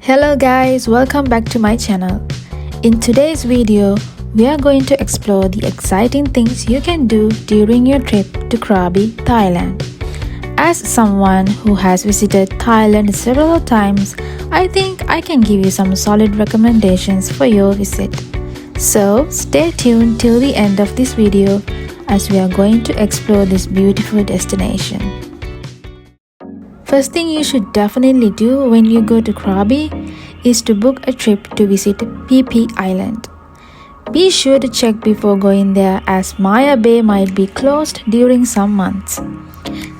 Hello guys, welcome back to my channel. In today's video, we are going to explore the exciting things you can do during your trip to Krabi, Thailand. As someone who has visited Thailand several times, I think I can give you some solid recommendations for your visit. So stay tuned till the end of this video as we are going to explore this beautiful destination. First thing you should definitely do when you go to Krabi is to book a trip to visit Phi Phi Island. Be sure to check before going there as Maya Bay might be closed during some months.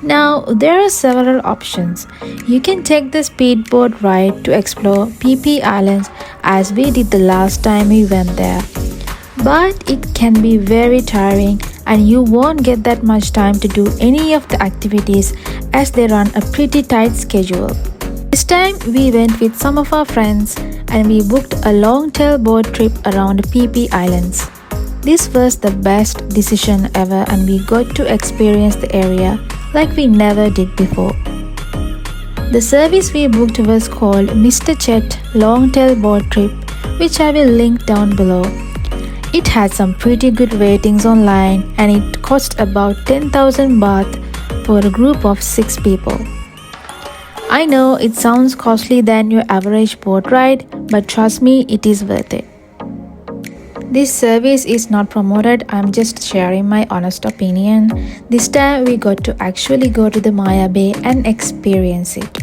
Now, there are several options. You can take the speedboat ride to explore Phi Phi Islands as we did the last time we went there. But it can be very tiring and you won't get that much time to do any of the activities as they run a pretty tight schedule. This time we went with some of our friends and we booked a long-tail boat trip around Phi Phi Islands. This was the best decision ever and we got to experience the area like we never did before. The service we booked was called Mr. Chet Long-Tail Boat Trip, which I will link down below. It had some pretty good ratings online and it cost about 10,000 baht for a group of 6 people. I know it sounds costly than your average boat ride, but trust me, it is worth it. This service is not promoted, I'm just sharing my honest opinion. This time we got to actually go to the Maya Bay and experience it.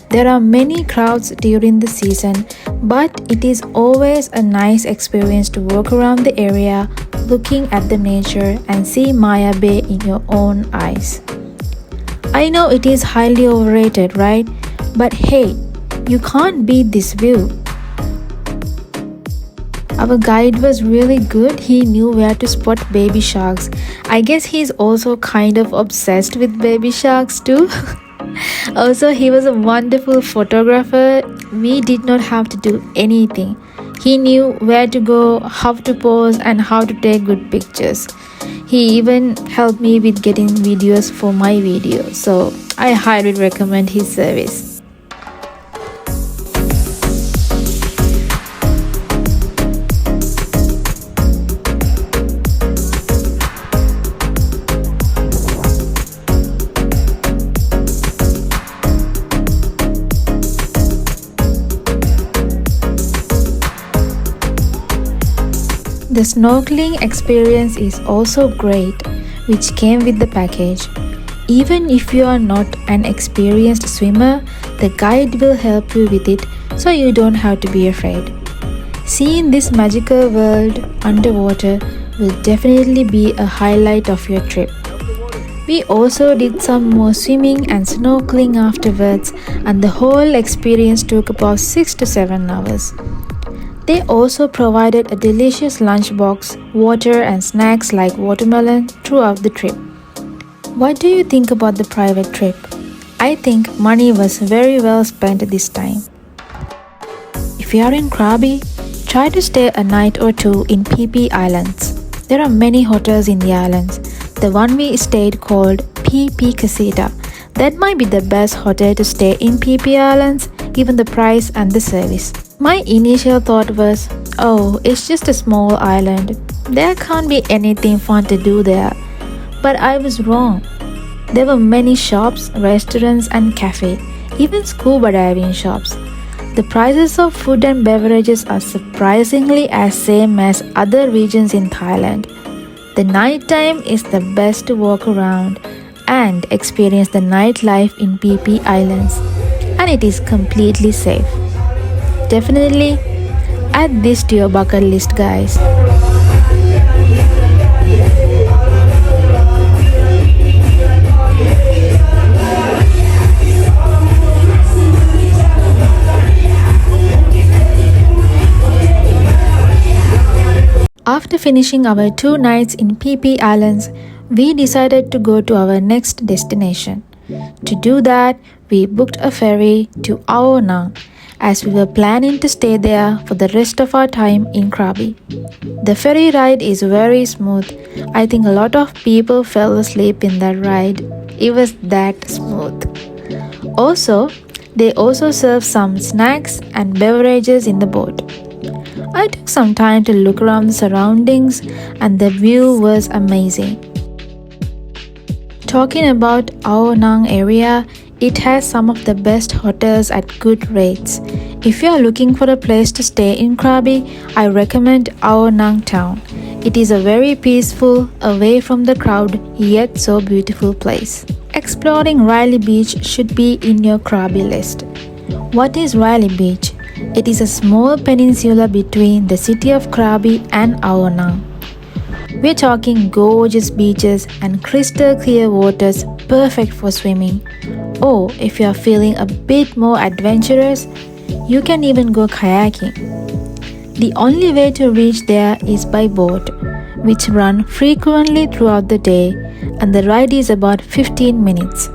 There are many crowds during the season, but it is always a nice experience to walk around the area, looking at the nature and see Maya Bay in your own eyes. I know it is highly overrated, right? But hey, you can't beat this view. Our guide was really good. He knew where to spot baby sharks. I guess he's also kind of obsessed with baby sharks too. Also, he was a wonderful photographer. We did not have to do anything. He knew where to go, how to pose, and how to take good pictures. He even helped me with getting videos for my video, so I highly recommend his service. The snorkeling experience is also great, which came with the package. Even if you are not an experienced swimmer, the guide will help you with it so you don't have to be afraid. Seeing this magical world underwater will definitely be a highlight of your trip. We also did some more swimming and snorkeling afterwards, and the whole experience took about 6 to 7 hours. They also provided a delicious lunchbox, water and snacks like watermelon throughout the trip. What do you think about the private trip? I think money was very well spent this time. If you are in Krabi, try to stay a night or two in Phi Phi Islands. There are many hotels in the islands. The one we stayed called Phi Phi Casita. That might be the best hotel to stay in Phi Phi Islands, given the price and the service. My initial thought was, oh, it's just a small island. There can't be anything fun to do there. But I was wrong. There were many shops, restaurants and cafes, even scuba diving shops. The prices of food and beverages are surprisingly as same as other regions in Thailand. The night time is the best to walk around and experience the nightlife in Phi Phi Islands, and it is completely safe. Definitely add this to your bucket list, guys. After finishing our 2 nights in Phi Phi Islands, we decided to go to our next destination. To do that, we booked a ferry to BeachAo Nang, as we were planning to stay there for the rest of our time in Krabi. The ferry ride is very smooth. I think a lot of people fell asleep in that ride. It was that smooth. Also, They also serve some snacks and beverages in the boat. I took some time to look around the surroundings and the view was amazing. Talking about Ao Nang area, it has some of the best hotels at good rates. If you are looking for a place to stay in Krabi, I recommend Ao Nang town. It is a very peaceful, away from the crowd, yet so beautiful place. Exploring Railay Beach should be in your Krabi list. What is Railay Beach? It is a small peninsula between the city of Krabi and Ao Nang. We're talking gorgeous beaches and crystal clear waters perfect for swimming. Or if you are feeling a bit more adventurous, you can even go kayaking. The only way to reach there is by boat, which run frequently throughout the day, and the ride is about 15 minutes.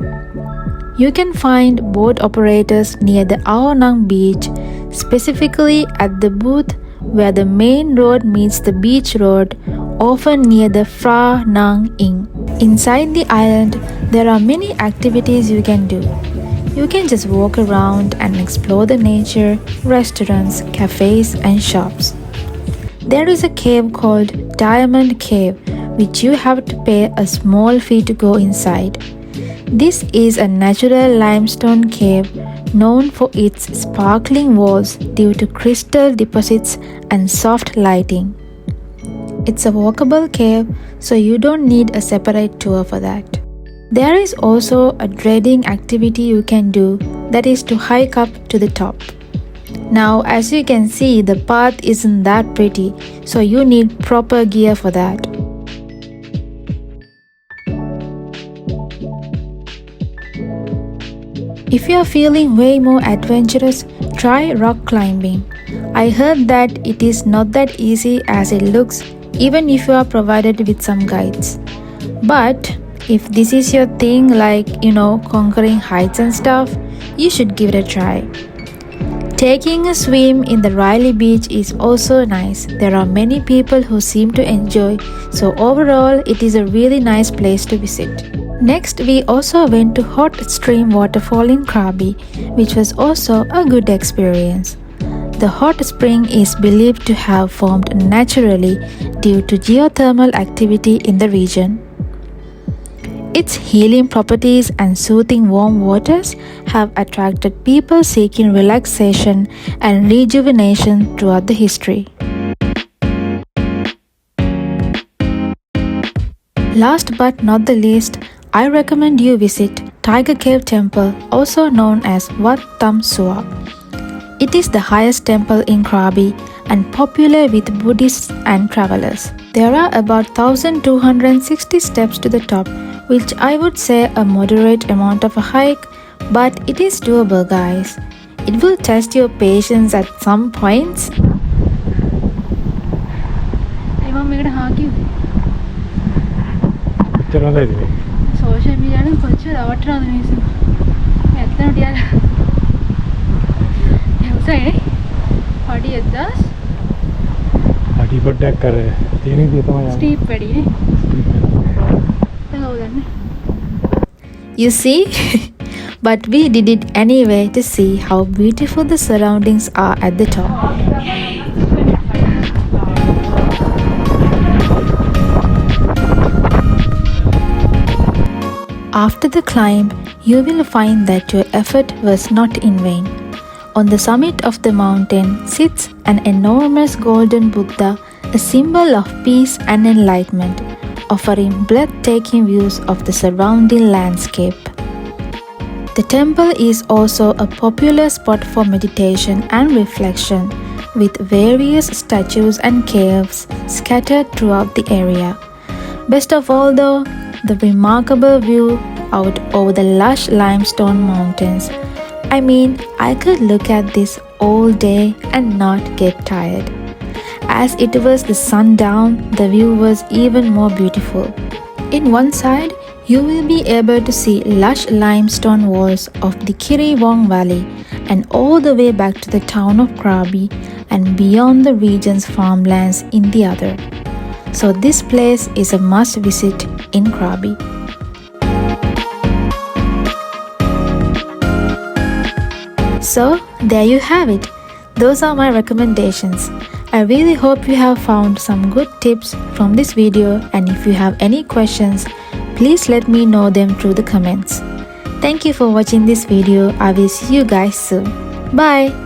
You can find boat operators near the Ao Nang beach, specifically at the booth where the main road meets the beach road, often near the Phra Nang Inn. Inside the island, there are many activities you can do. You can just walk around and explore the nature, restaurants, cafes and shops. There is a cave called Diamond Cave, which you have to pay a small fee to go inside. This is a natural limestone cave known for its sparkling walls due to crystal deposits and soft lighting. It's a walkable cave, so you don't need a separate tour for that. There is also a dreading activity you can do, that is to hike up to the top. Now, as you can see, the path isn't that pretty, so you need proper gear for that. If you are feeling way more adventurous, try rock climbing. I heard that it is not that easy as it looks, even if you are provided with some guides. But if this is your thing, like conquering heights and stuff, you should give it a try. Taking a swim in the Railay Beach is also nice. There are many people who seem to enjoy, so overall it is a really nice place to visit. Next, we also went to Hot Stream Waterfall in Krabi, which was also a good experience. The hot spring is believed to have formed naturally due to geothermal activity in the region. Its healing properties and soothing warm waters have attracted people seeking relaxation and rejuvenation throughout the history. Last but not the least, I recommend you visit Tiger Cave Temple, also known as Wat Tham Sua. It is the highest temple in Krabi and popular with Buddhists and travelers. There are about 1260 steps to the top, which I would say a moderate amount of a hike, but it is doable, guys. It will test your patience at some points. Social media and culture are what are steep ready. You see? But we did it anyway to see how beautiful the surroundings are at the top. After the climb, you will find that your effort was not in vain. On the summit of the mountain sits an enormous golden Buddha, a symbol of peace and enlightenment, offering breathtaking views of the surrounding landscape. The temple is also a popular spot for meditation and reflection, with various statues and caves scattered throughout the area. Best of all though, the remarkable view out over the lush limestone mountains. I mean, I could look at this all day and not get tired. As it was the sundown, the view was even more beautiful. In one side, you will be able to see lush limestone walls of the Kiriwong Valley and all the way back to the town of Krabi and beyond the region's farmlands in the other. So this place is a must visit in Krabi. So, there you have it. Those are my recommendations. I really hope you have found some good tips from this video, and if you have any questions, please let me know them through the comments. Thank you for watching this video. I will see you guys soon. Bye!